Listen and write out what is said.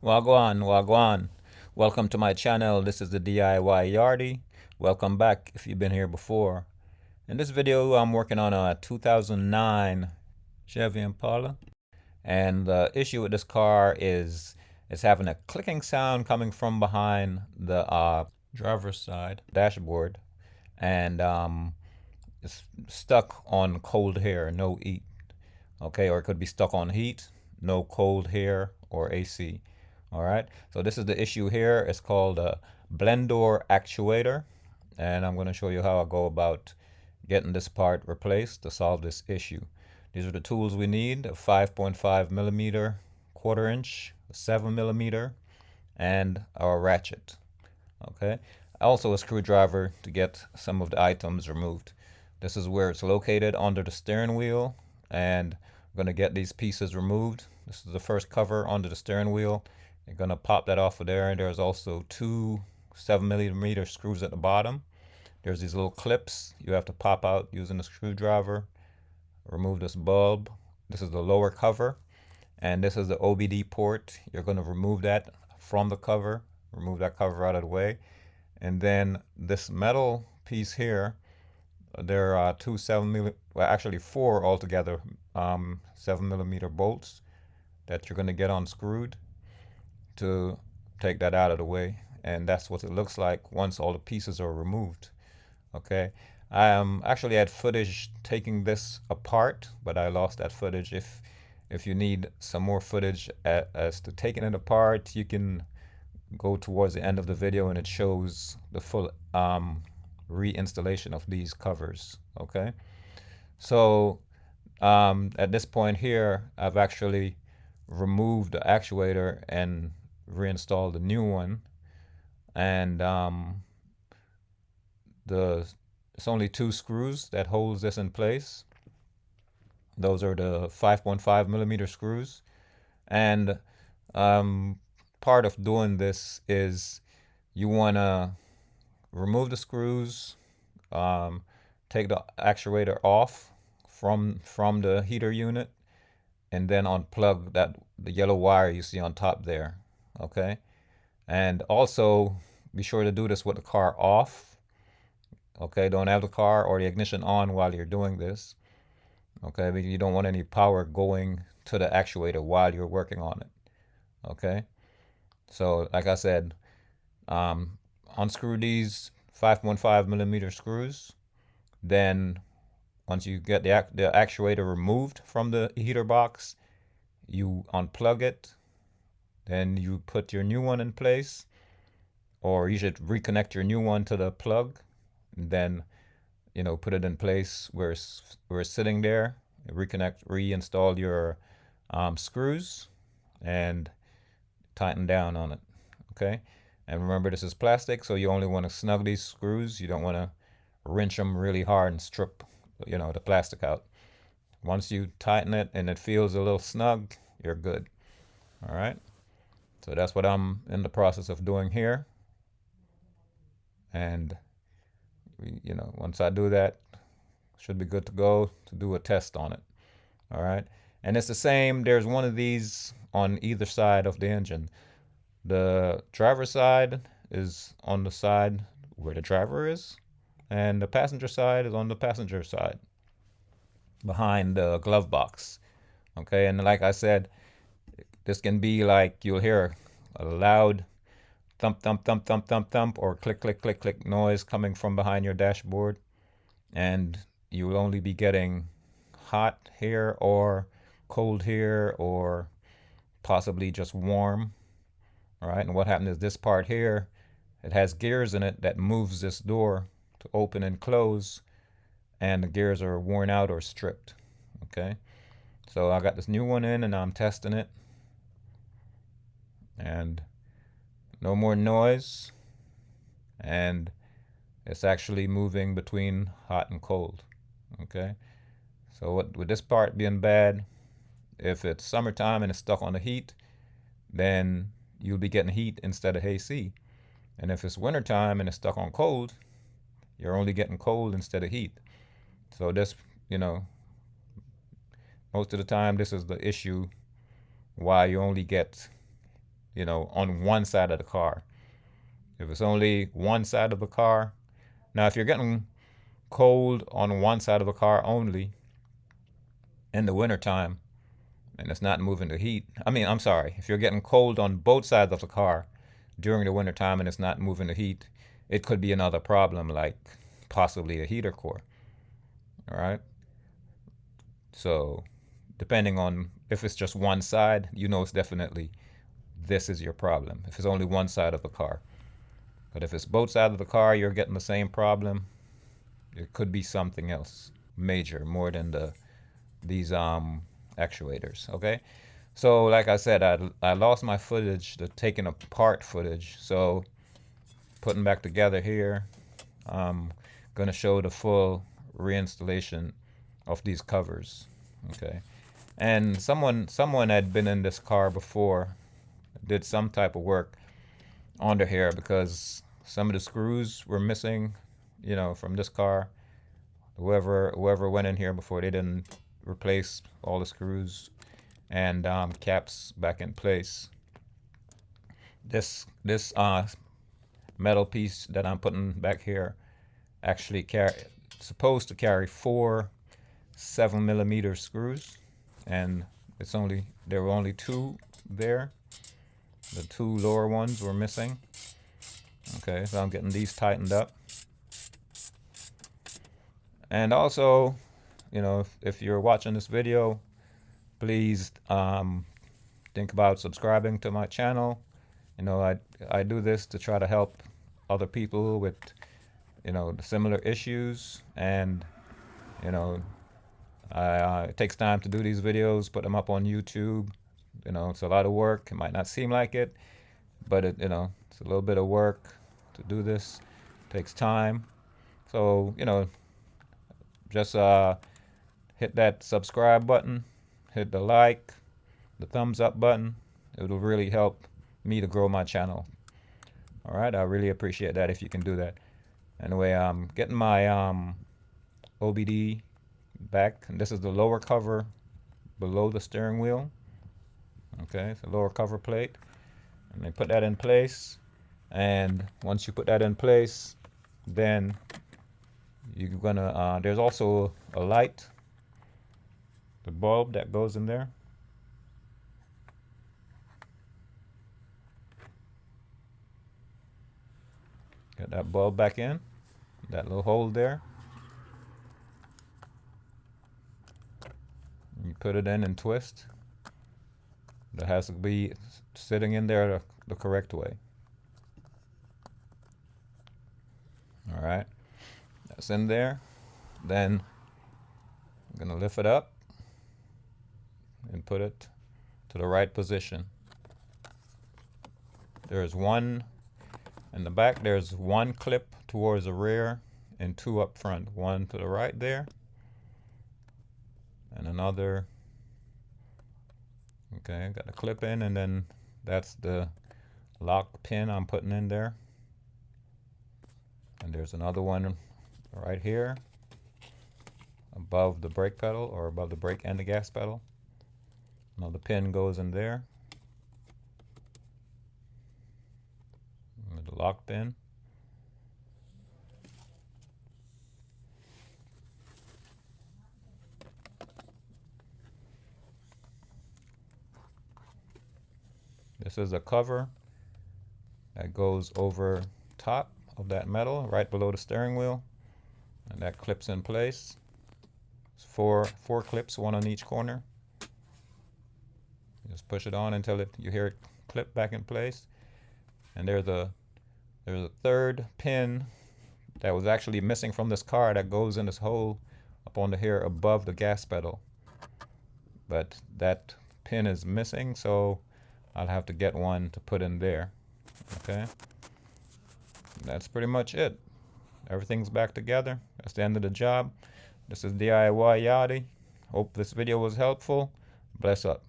Wagwan, Wagwan. Welcome to my channel. This is the DIY Yardie. Welcome back if you've been here before. In this video, I'm working on a 2009 Chevy Impala. And the issue with this car is it's having a clicking sound coming from behind the driver's side dashboard. And it's stuck on cold air, no heat. Okay, or it could be stuck on heat, no cold air or AC. All right, so this is the issue here. It's called a blend door actuator, and I'm going to show you how I go about getting this part replaced to solve this issue. These are the tools we need: a 5.5 millimeter, quarter inch, a 7 millimeter, and our ratchet. Okay, also a screwdriver to get some of the items removed. This is where it's located, under the steering wheel, and I'm going to get these pieces removed. This is the first cover under the steering wheel. You're going to pop that off of there. There's also two 7 millimeter screws at the bottom. There's these little clips you have to pop out using a screwdriver. Remove this bulb. This is the lower cover, and this is the OBD port. You're going to remove that from the cover. Remove that cover out of the way. And then this metal piece here, there are two 7 millimeter, well actually four altogether, 7 millimeter bolts that you're going to get unscrewed to take that out of the way. And that's what it looks like once all the pieces are removed. Okay, I actually had footage taking this apart, but I lost that footage. If you need some more footage as to taking it apart, you can go towards the end of the video and it shows the full reinstallation of these covers. Okay, so at this point here, I've actually removed the actuator and reinstalled the new one, and it's only two screws that holds this in place. Those are the 5.5 millimeter screws, and part of doing this is you want to remove the screws, take the actuator off from the heater unit, and then unplug the yellow wire you see on top there. Okay, and also be sure to do this with the car off. Okay, don't have the car or the ignition on while you're doing this. Okay, because you don't want any power going to the actuator while you're working on it. Okay, so like I said, unscrew these 5.5 millimeter screws. Then once you get the actuator removed from the heater box, you unplug it. Then you put your new one in place, or you should reconnect your new one to the plug. And then, put it in place where it's sitting there. Reinstall your screws and tighten down on it. Okay, and remember, this is plastic, so you only want to snug these screws. You don't want to wrench them really hard and strip the plastic out. Once you tighten it and it feels a little snug, you're good. All right, so that's what I'm in the process of doing here. And once I do that, should be good to go to do a test on it. All right, and it's the same. There's one of these on either side of the engine. The driver's side is on the side where the driver is, and the passenger side is on the passenger side behind the glove box. Okay, and like I said, this can be like you'll hear a loud thump, thump, thump, thump, thump, thump, or click, click, click, click noise coming from behind your dashboard, and you will only be getting hot here or cold here or possibly just warm. All right, and what happens is this part here, it has gears in it that moves this door to open and close, and the gears are worn out or stripped. Okay, so I got this new one in and I'm testing it, and no more noise, and it's actually moving between hot and cold. Okay, so with this part being bad, if it's summertime and it's stuck on the heat, then you'll be getting heat instead of AC. And if it's wintertime and it's stuck on cold, you're only getting cold instead of heat. So this, most of the time, this is the issue why you only get on one side of the car. If it's only one side of the car, now if you're getting cold on one side of the car only in the wintertime and it's not moving the heat, I'm sorry, if you're getting cold on both sides of the car during the wintertime and it's not moving the heat, it could be another problem, like possibly a heater core. All right. So depending on if it's just one side, it's definitely this is your problem. If it's only one side of the car. But if it's both sides of the car, you're getting the same problem. It could be something else major, more than these actuators. Okay. So like I said, I lost my footage, the taking apart footage. So putting back together here, I'm gonna show the full reinstallation of these covers. Okay. And someone had been in this car before, did some type of work under here because some of the screws were missing, from this car. Whoever went in here before, they didn't replace all the screws and caps back in place. This metal piece that I'm putting back here actually supposed to carry 4 7mm screws, and there were only 2 there. The 2 lower ones were missing. Okay, so I'm getting these tightened up. And also, if you're watching this video, please think about subscribing to my channel. I do this to try to help other people with similar issues, and it takes time to do these videos, put them up on YouTube. It's a lot of work. It might not seem like it, but it's a little bit of work to do this. It takes time. So just hit that subscribe button, hit the like, the thumbs up button. It will really help me to grow my channel. All right, I really appreciate that if you can do that. Anyway, I'm getting my OBD back, and this is the lower cover below the steering wheel. Okay, it's a lower cover plate, and they put that in place. And once you put that in place, then you're gonna there's also a light, the bulb that goes in there. Get that bulb back in that little hole there. You put it in and twist. That has to be sitting in there the correct way. All right, that's in there. Then I'm gonna lift it up and put it to the right position. There's one in the back, there's 1 clip towards the rear and 2 up front. 1 to the right there, and another. Okay, got a clip in, and then that's the lock pin I'm putting in there. And there's another one right here above the brake pedal, or above the brake and the gas pedal. Another pin goes in there. The lock pin. This is a cover that goes over top of that metal right below the steering wheel, and that clips in place. It's four clips, 1 on each corner. Just push it on until you hear it clip back in place. And there's a 3rd pin that was actually missing from this car that goes in this hole up on the here above the gas pedal, but that pin is missing, so I'll have to get one to put in there. Okay, that's pretty much it. Everything's back together. That's the end of the job. This is DIY Yachty. Hope this video was helpful. Bless up.